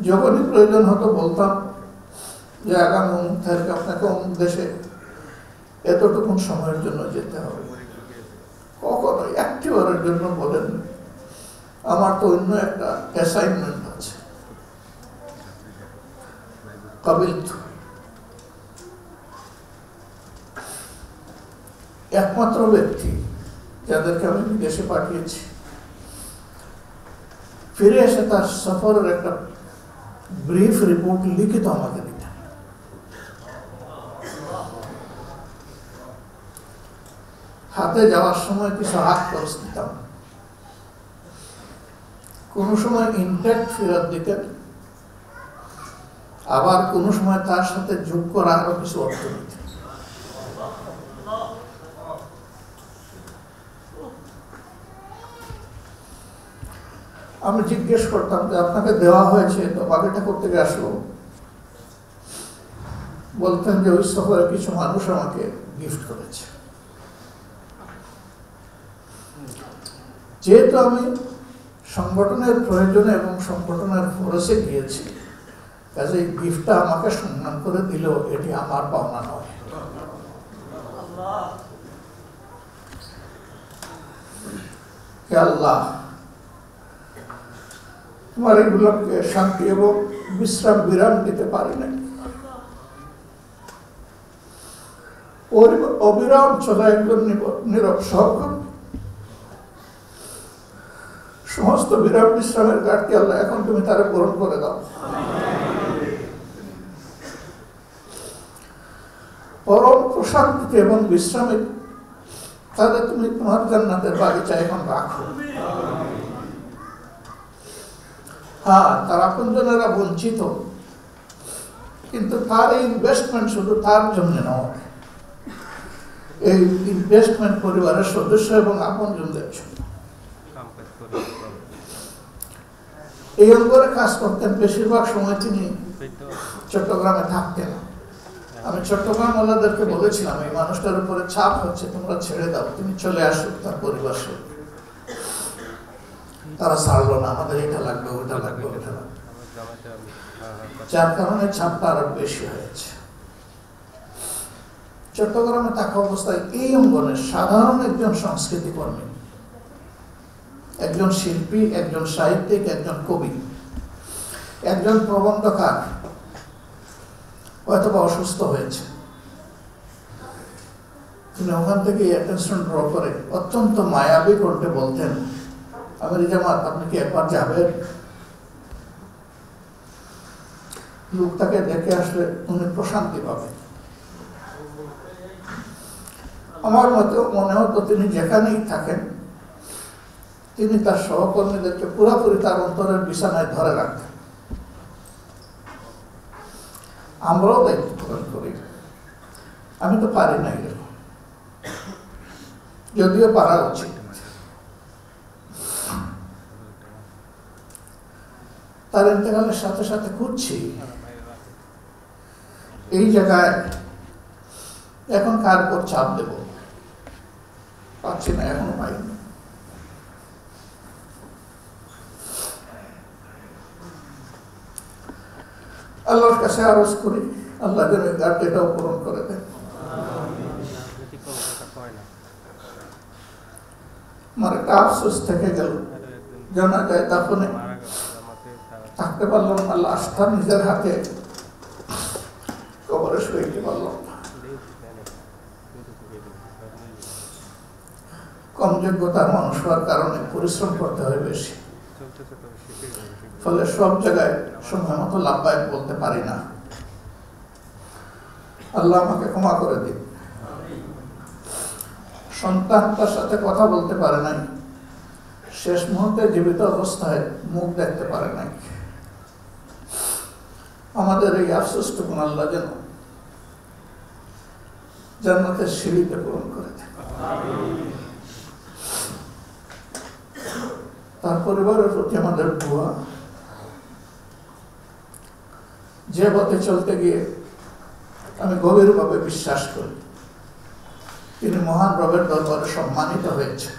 যখনই প্রয়োজন হতো বলতাম যে আগামী অমুক তারিখে আপনাকে অমুক দেশে এতটুকুন সময়ের জন্য যেতে হবে। কখনো একটিবারের জন্য বলেন আমার তো অন্য একটা অ্যাসাইনমেন্ট আছে। একমাত্র ব্যক্তি যাদেরকে আমি বিদেশে পাঠিয়েছি, ফিরে এসে তার সফরের একটা ব্রিফ রিপোর্ট লিখিত আমাকে দিতেন। হাতে যাওয়ার সময় কিছু হাত খরচ দিতাম, কোন সময় ইনট্যাক্ট ফেরত দিতেন, আবার কোন সময় তার সাথে যোগ করা আরো কিছু অর্থ দিতেন। আমি জিজ্ঞেস করতাম যে আপনাকে দেওয়া হয়েছে তো বাকিটা করতে গিয়ে আসলো। বলতেন যে ওই সফরে কিছু মানুষ আমাকে গিফট করেছে। যেহেতু আমি সংগঠনের প্রয়োজনে এবং সংগঠনের খরচে গিয়েছি, কাজে এই গিফটটা আমাকে সম্মান করে দিল, এটি আমার পাওনা নয়। হে আল্লাহ, তোমার এগুলোকে শান্তি এবং বিরাম দিতে পারি না। অবিরাম চলা একজন নীরব সহকর্মী, সমস্ত বিশ্রামের ঘাটতি আল্লাহ এখন তুমি তারা পূরণ করে দাও। পরম প্রশান্তিতে এবং বিশ্রামে তাদের তুমি তোমার জান্নাতের বাগিচা এখন রাখো। হ্যাঁ, তার আপনজনেরা বঞ্চিত, কিন্তু তার এই ইনভেস্টমেন্ট শুধু তার জন্য নয়, এই ইনভেস্টমেন্ট পরিবারের সদস্য এবং আপনজনদের জন্য। এই অঙ্গরে কাজ করতেন, বেশিরভাগ সময় তিনি চট্টগ্রামে থাকতেন। আমি চট্টগ্রাম ওয়ালাদেরকে বলেছিলাম এই মানুষটার উপরে চাপ হচ্ছে, তোমরা ছেড়ে দাও, তুমি চলে আসো তার পরিবার সহ। তারা ছাড়লো না, আমাদের এটা লাগবে ওটা লাগবে ওটা লাগবে, যার কারণে চাপটা আরো বেশি হয়েছে। চট্টগ্রামে থাকা অবস্থায় এই অঙ্গনের সাধারণ একজন সংস্কৃতি কর্মী, একজন শিল্পী, একজন সাহিত্যিক, একজন কবি, একজন প্রবন্ধকার হয়তো বা অসুস্থ হয়েছে। তিনি ওখান থেকে অ্যাটেনশন ড্র করে অত্যন্ত মায়াবী কণ্ঠে বলতেন, আমির জামাত আপনি কি একবার যাবেন? লোকটাকে দেখে আসলে উনি প্রশান্তি পাবেন। আমার মনে হতো তিনি যেখানেই থাকেন তিনি তার সহকর্মীদেরকে পুরোপুরি তার অন্তরের বিছানায় ধরে রাখতেন। আমরাও দায়িত্ব পালন করি। আমি তো পারি না, যদিও পারা উচিত। তার ইন্তেকালের সাথে সাথে খুঁজছি এই জায়গায় এখন কার উপর চাপ দেব, পাচ্ছি না, এখনো পাইনি। আল্লাহর কাছে আরজ করি আল্লাহ যেন ঘাটতিটাও পূরণ করে দেন। আমার একটা আফসোস থেকে গেল, জানা যায় দাফনে থাকতে পারলাম না, লাশটা নিজের হাতে কবরে শুইতে পারলাম না। কম যোগ্যতার মানুষ হওয়ার কারণে পরিশ্রম করতে হয় বেশি, ফলে সব জায়গায় সময় মতো লাভবায়ক বলতে পারি না। আল্লাহ আমাকে ক্ষমা করে দিন। সন্তান তার সাথে কথা বলতে পারে নাই, শেষ মুহূর্তে জীবিত অবস্থায় মুখ দেখতে পারে নাই। আমাদের এই আফসোসটুকু আল্লাহ যেন জান্নাতের সিঁড়িতে পূরণ করে দেন। তার পরিবারের প্রতি আমাদের দোয়া, যে পথে চলতে গিয়ে আমি গভীরভাবে বিশ্বাস করি তিনি মহান রবের দরবারে সম্মানিত হয়েছে,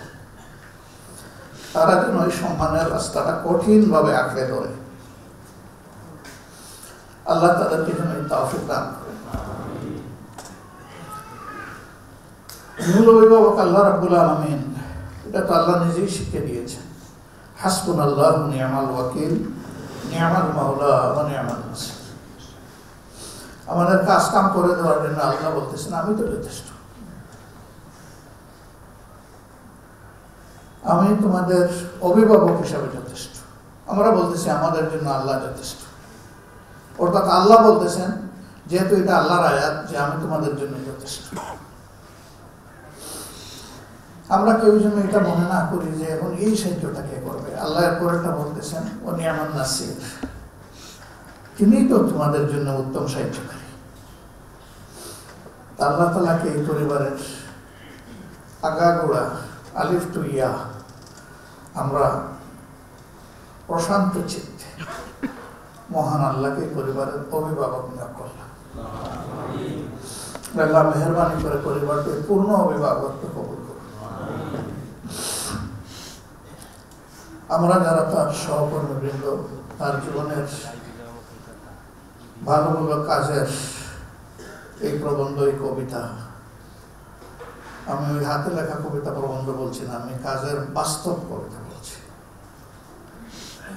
তারা যেন ওই সম্মানের রাস্তাটা কঠিনভাবে আঁকড়ে ধরে আল্লাহ তাদেরকে যেন এই তৌফিক দান করেন। মূল অভিভাবক আল্লাহ রাব্বুল আলামিন, এটা তো আল্লাহ নিজেই শিখে দিয়েছেন। হাসবুনাল্লাহু নি'মাল ওয়াকিল, নি'মাল মাওলা ওয়া নি'মান নাসির। আমাদের কাজ কাম করে দেওয়ার জন্য আল্লাহ বলতেছেন আমি তো যথেষ্ট, আমি তোমাদের অভিভাবক হিসাবে যথেষ্ট। আমরা বলতেছি আমাদের জন্য আল্লাহ যথেষ্ট। অর্থাৎ আল্লাহ বলতেছেন, যেহেতু এটা আল্লাহর আয়াত, যে আমি তোমাদের জন্য যথেষ্ট। আমরা কেউ যেন এটা মনে না করি যে এখন এই সাহায্যটা কে করবে। আল্লাহ পরেটা বলতেছেন ও নি'মান নাসির, তিনি তো তোমাদের জন্য উত্তম সাহায্যকারী। আল্লাহ তাআলাকে এই পরিবারের আগাগোড়া আলিফ টু ইয়া আমরা প্রশান্ত চিত্তে মহান আল্লাহকে পরিবারের অভিভাবক নিয়োগ করলাম। আল্লাহ মেহেরবানি করে পরিবারকে পূর্ণ অভিভাবকত্ব কবুল করুন। আমরা যারা তার সহকর্মীবৃন্দ, তার জীবনের ভালো ভালো কাজের এই প্রবন্ধ, এই কবিতা, আমি ওই হাতে লেখা কবিতা প্রবন্ধ বলছি না, আমি কাজের বাস্তব কবিতা বলছি।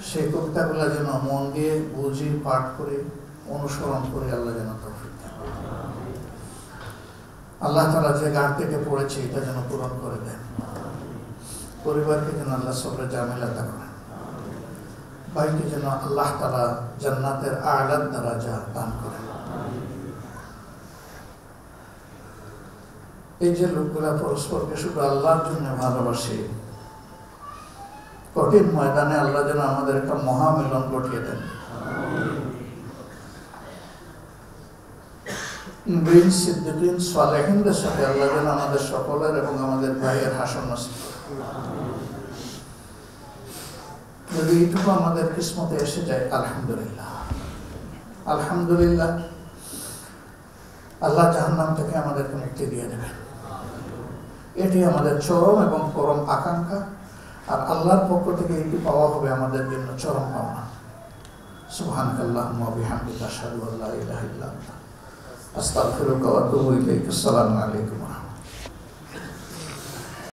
সেই কবিতাগুলো যেন মন দিয়ে বুঝি, পাঠ করে, অনুসরণ করে আল্লাহ যেন তৌফিক দেন। আল্লাহ তাআলা যে ঘাট থেকে পড়েছে এটা যেন পূরণ করে দেন। পরিবারকে যেন আল্লাহ সবরে জামিল আতা করেন। ভাইকে যেন আল্লাহ তাআলা জান্নাতের আ'লা দারাজা দান করেন। এই যে লোকগুলা পরস্পরকে শুধু আল্লাহর জন্য ভালোবাসে, কঠিন ময়দানে আল্লাহ যেন আমাদের একটা মহামিলন ঘটিয়ে দেন। নবীন, সিদ্দিকীন, সালেহিনদের সাথে আল্লাহ যেন আমাদের সকলের এবং আমাদের ভাইয়ের হাসন নসিব করেন। যদি এইটুকু আমাদের কিসমতে এসে যায়, আলহামদুলিল্লাহ, আলহামদুলিল্লাহ, আল্লাহ জাহান্নাম থেকে আমাদেরকে মুক্তি দিয়ে দেবেন। এটি আমাদের চরম এবং পরম আকাঙ্ক্ষা। আর আল্লাহর পক্ষ থেকে এটি পাওয়া হবে আমাদের জন্য চরম পাওনা। সুবহানাকাল্লাহুম্মা ওয়া বিহামদিকা আশহাদু আল্লা ইলাহা ইল্লা আনতা আস্তাগফিরুকা ওয়া আতুবু ইলাইক। আসসালামু আলাইকুম।